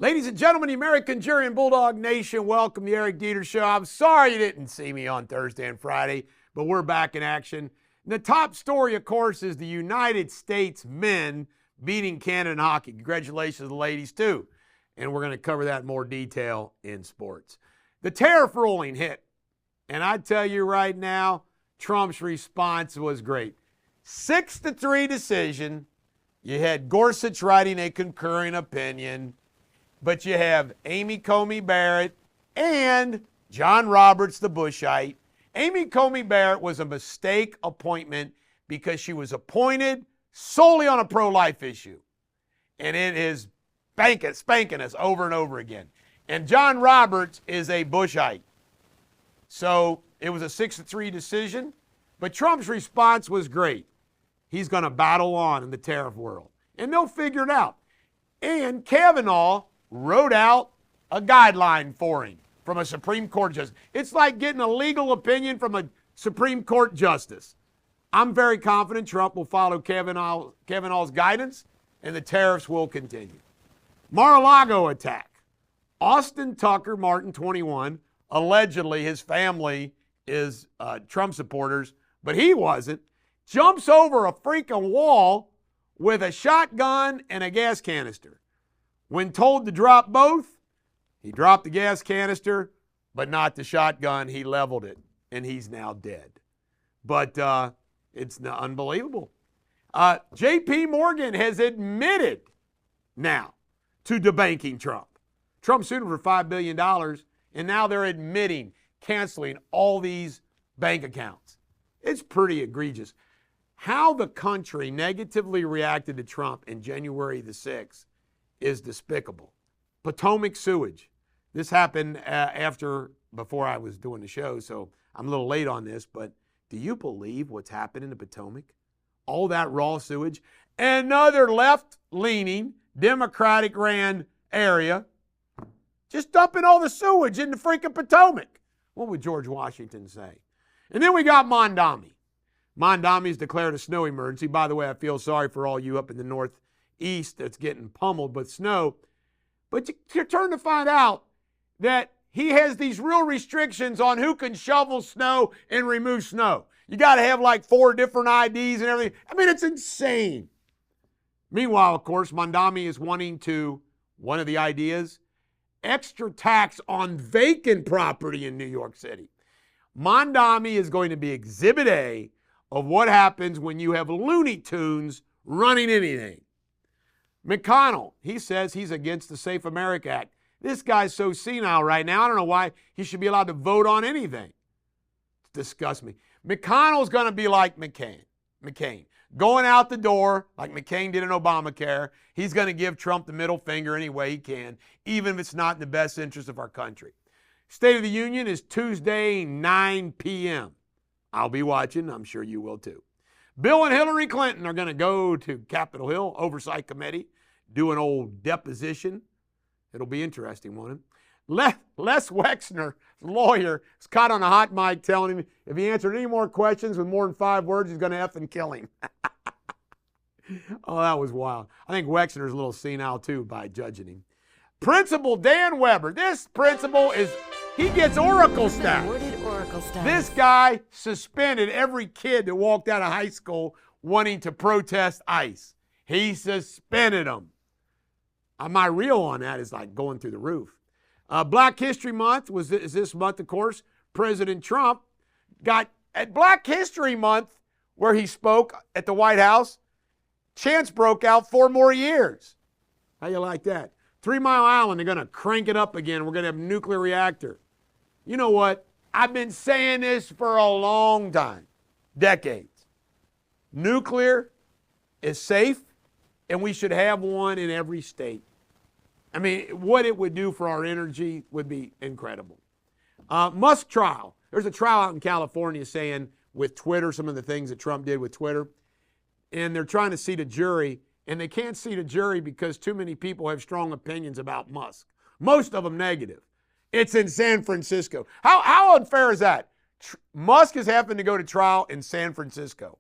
Ladies and gentlemen, the American Jury and Bulldog Nation, welcome to the Eric Deters Show. I'm sorry you didn't see me on Thursday and Friday, but we're back in action. And the top story, of course, is the United States men beating Canada in hockey. Congratulations to the ladies, too. And we're going to cover that in more detail in sports. The tariff ruling hit. And I tell you right now, Trump's response was great. 6-3 decision. You had Gorsuch writing a concurring opinion. But you have Amy Coney Barrett and John Roberts, the Bushite. Amy Coney Barrett was a mistake appointment because she was appointed solely on a pro-life issue. And it is spanking us over and over again. And John Roberts is a Bushite. So it was a 6-3 decision. But Trump's response was great. He's going to battle on in the tariff world. And they'll figure it out. And Kavanaugh wrote out a guideline for him from a Supreme Court justice. It's like getting a legal opinion from a Supreme Court justice. I'm very confident Trump will follow Kavanaugh's guidance and the tariffs will continue. Mar-a-Lago attack. Austin Tucker Martin, 21, allegedly his family is Trump supporters, but he wasn't, jumps over a freaking wall with a shotgun and a gas canister. When told to drop both, he dropped the gas canister, but not the shotgun. He leveled it, and he's now dead. But it's unbelievable. J.P. Morgan has admitted now to debanking Trump. Trump sued him for $5 billion, and now they're admitting canceling all these bank accounts. It's pretty egregious. How the country negatively reacted to Trump in January the 6th is despicable. Potomac sewage. This happened before I was doing the show, so I'm a little late on this, but do you believe what's happened in the Potomac? All that raw sewage. Another left-leaning, Democratic-ran area just dumping all the sewage in the freaking Potomac. What would George Washington say? And then we got Mondami. Mondami's declared a snow emergency. By the way, I feel sorry for all you up in the Northeast that's getting pummeled with snow. But you're turning to find out that he has these real restrictions on who can shovel snow and remove snow. You got to have like 4 different IDs and everything. I mean, it's insane. Meanwhile, of course, Mondami is wanting to, one of the ideas, extra tax on vacant property in New York City. Mondami is going to be Exhibit A of what happens when you have Looney Tunes running anything. McConnell, he says he's against the Safe America Act. This guy's so senile right now, I don't know why he should be allowed to vote on anything. It disgusts me. McConnell's going to be like McCain. Going out the door like McCain did in Obamacare. He's going to give Trump the middle finger any way he can, even if it's not in the best interest of our country. State of the Union is Tuesday, 9 p.m. I'll be watching. I'm sure you will too. Bill and Hillary Clinton are going to go to Capitol Hill Oversight Committee, do an old deposition. It'll be interesting, won't it? Les Wexner's lawyer is caught on a hot mic telling him if he answered any more questions with more than 5 words, he's going to effing kill him. Oh, that was wild. I think Wexner's a little senile too by judging him. Principal Dan Weber. This principal he gets Oracle status. This guy suspended every kid that walked out of high school wanting to protest ICE. He suspended them. My reel on that is like going through the roof. Black History Month is this month, of course. President Trump got at Black History Month, where he spoke at the White House, chants broke out 4 more years. How you like that? 3 Mile Island, they're going to crank it up again. We're going to have a nuclear reactor. You know what? I've been saying this for a long time, decades. Nuclear is safe, and we should have one in every state. I mean, what it would do for our energy would be incredible. Musk trial. There's a trial out in California saying with Twitter, some of the things that Trump did with Twitter, and they're trying to seat a jury, and they can't seat a jury because too many people have strong opinions about Musk. Most of them negative. It's in San Francisco. How unfair is that? Musk is having to go to trial in San Francisco.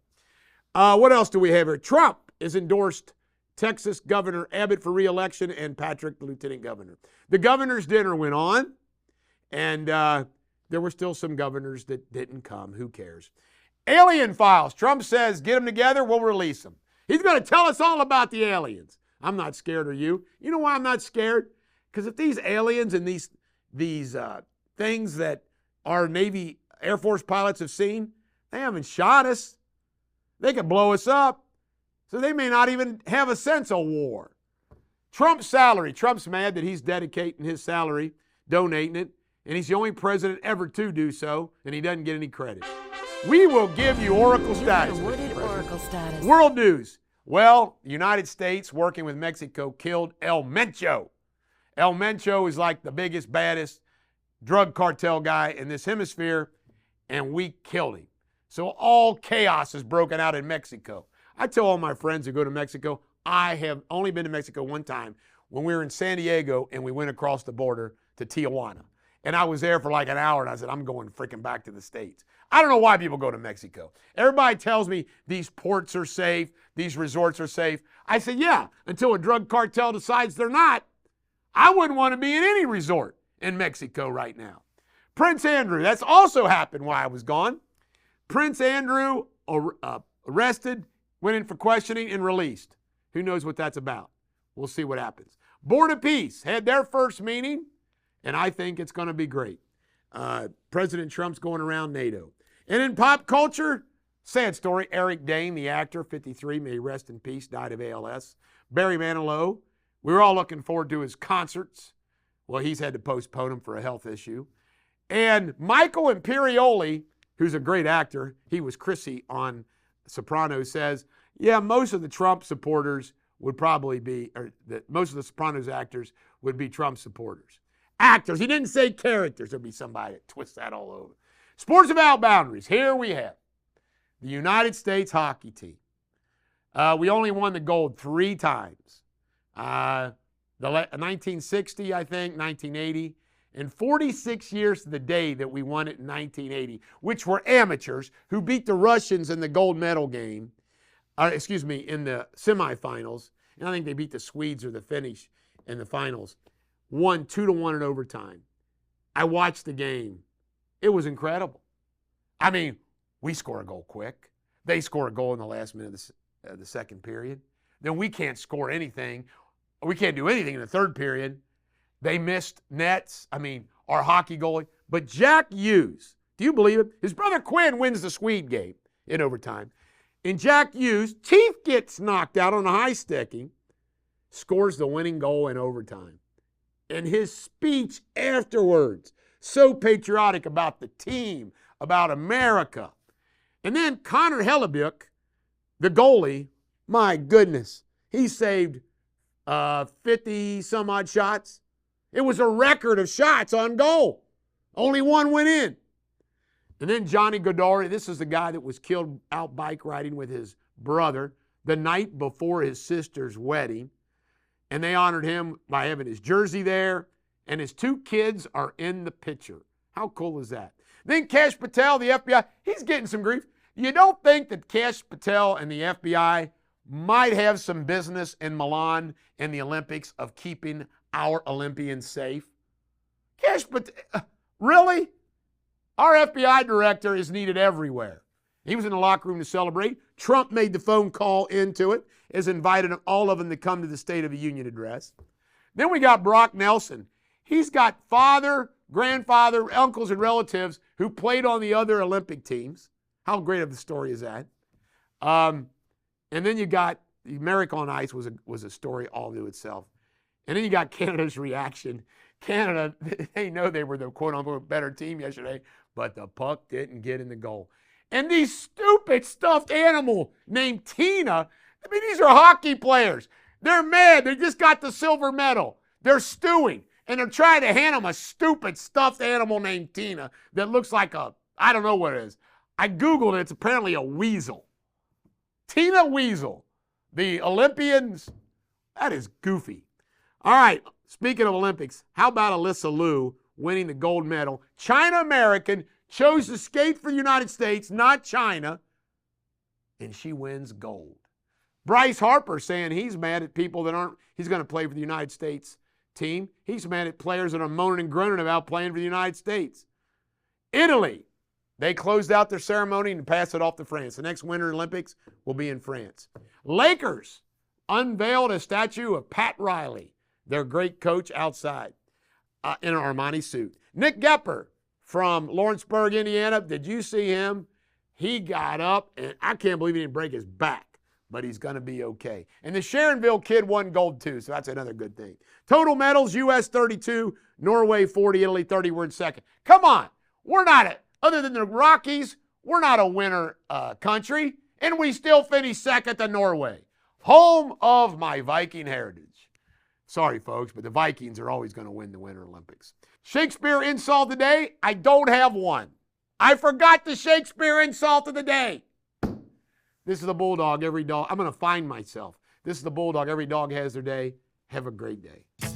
What else do we have here? Trump is endorsed Texas Governor Abbott for re-election, and Patrick, the lieutenant governor. The governor's dinner went on, and there were still some governors that didn't come. Who cares? Alien files. Trump says, get them together, we'll release them. He's going to tell us all about the aliens. I'm not scared, are you? You know why I'm not scared? Because if these aliens and these things that our Navy Air Force pilots have seen, they haven't shot us. They could blow us up. So they may not even have a sense of war. Trump's salary. Trump's mad that he's dedicating his salary, donating it, and he's the only president ever to do so, and he doesn't get any credit. We will give you Oracle status. Oracle status. World news. Well, the United States, working with Mexico, killed El Mencho. El Mencho is like the biggest, baddest drug cartel guy in this hemisphere, and we killed him. So all chaos has broken out in Mexico. I tell all my friends who go to Mexico, I have only been to Mexico one time when we were in San Diego and we went across the border to Tijuana. And I was there for like an hour, and I said, I'm going freaking back to the States. I don't know why people go to Mexico. Everybody tells me these ports are safe, these resorts are safe. I say, yeah, until a drug cartel decides they're not. I wouldn't want to be in any resort in Mexico right now. Prince Andrew, that's also happened while I was gone. Prince Andrew arrested, went in for questioning, and released. Who knows what that's about? We'll see what happens. Board of Peace had their first meeting, and I think it's going to be great. President Trump's going around NATO. And in pop culture, sad story, Eric Dane, the actor, 53, may he rest in peace, died of ALS. Barry Manilow, we were all looking forward to his concerts. Well, he's had to postpone them for a health issue. And Michael Imperioli, who's a great actor, he was Chrissy on Sopranos, says, yeah, most of the Trump supporters would probably be, or most of the Sopranos actors would be Trump supporters. Actors, he didn't say characters. There'll be somebody that twists that all over. Sports Without Boundaries. Here we have the United States hockey team. We only won the gold 3 times. 1960, I think, 1980, and 46 years to the day that we won it in 1980, which were amateurs who beat the Russians in the gold medal game, in the semifinals, and I think they beat the Swedes or the Finnish in the finals, won 2-1 in overtime. I watched the game. It was incredible. I mean, we score a goal quick. They score a goal in the last minute of the second period. Then we can't score anything. We can't do anything in the third period. They missed nets. I mean, our hockey goalie. But Jack Hughes, do you believe it? His brother Quinn wins the Swede game in overtime. And Jack Hughes, teeth gets knocked out on a high sticking, scores the winning goal in overtime. And his speech afterwards, so patriotic about the team, about America. And then Connor Hellebuyck, the goalie, my goodness, he saved 50-some-odd shots. It was a record of shots on goal. Only one went in. And then Johnny Godari, this is the guy that was killed out bike riding with his brother the night before his sister's wedding. And they honored him by having his jersey there, and his 2 kids are in the picture. How cool is that? Then Kash Patel, the FBI, he's getting some grief. You don't think that Kash Patel and the FBI might have some business in Milan in the Olympics of keeping our Olympians safe? Kash Patel, really? Our FBI director is needed everywhere. He was in the locker room to celebrate. Trump made the phone call into it, has invited all of them to come to the State of the Union address. Then we got Brock Nelson. He's got father, grandfather, uncles, and relatives who played on the other Olympic teams. How great of a story is that? And then you got America on Ice was a story all to itself. And then you got Canada's reaction. Canada, they know they were the quote-unquote better team yesterday, but the puck didn't get in the goal. And these stupid stuffed animal named Tina, I mean, these are hockey players. They're mad. They just got the silver medal. They're stewing. And they're trying to hand them a stupid stuffed animal named Tina that looks like I don't know what it is. I Googled it. It's apparently a weasel. Tina Weasel. The Olympians, that is goofy. All right, speaking of Olympics, how about Alyssa Liu winning the gold medal? China-American, chose to skate for the United States, not China, and she wins gold. Bryce Harper saying he's mad at people that aren't, he's going to play for the United States team. He's mad at players that are moaning and groaning about playing for the United States. Italy, they closed out their ceremony and passed it off to France. The next Winter Olympics will be in France. Lakers unveiled a statue of Pat Riley, their great coach, outside in an Armani suit. Nick Gepper from Lawrenceburg, Indiana, did you see him? He got up, and I can't believe he didn't break his back, but he's going to be okay. And the Sharonville kid won gold too, so that's another good thing. Total medals, U.S. 32, Norway 40, Italy 30, we're in second. Come on, we're not, other than the Rockies, we're not a winner country, and we still finished second to Norway, home of my Viking heritage. Sorry, folks, but the Vikings are always going to win the Winter Olympics. Shakespeare insult of the day, I don't have one. I forgot the Shakespeare insult of the day. This is the Bulldog, every dog. I'm going to find myself. This is the Bulldog, every dog has their day. Have a great day.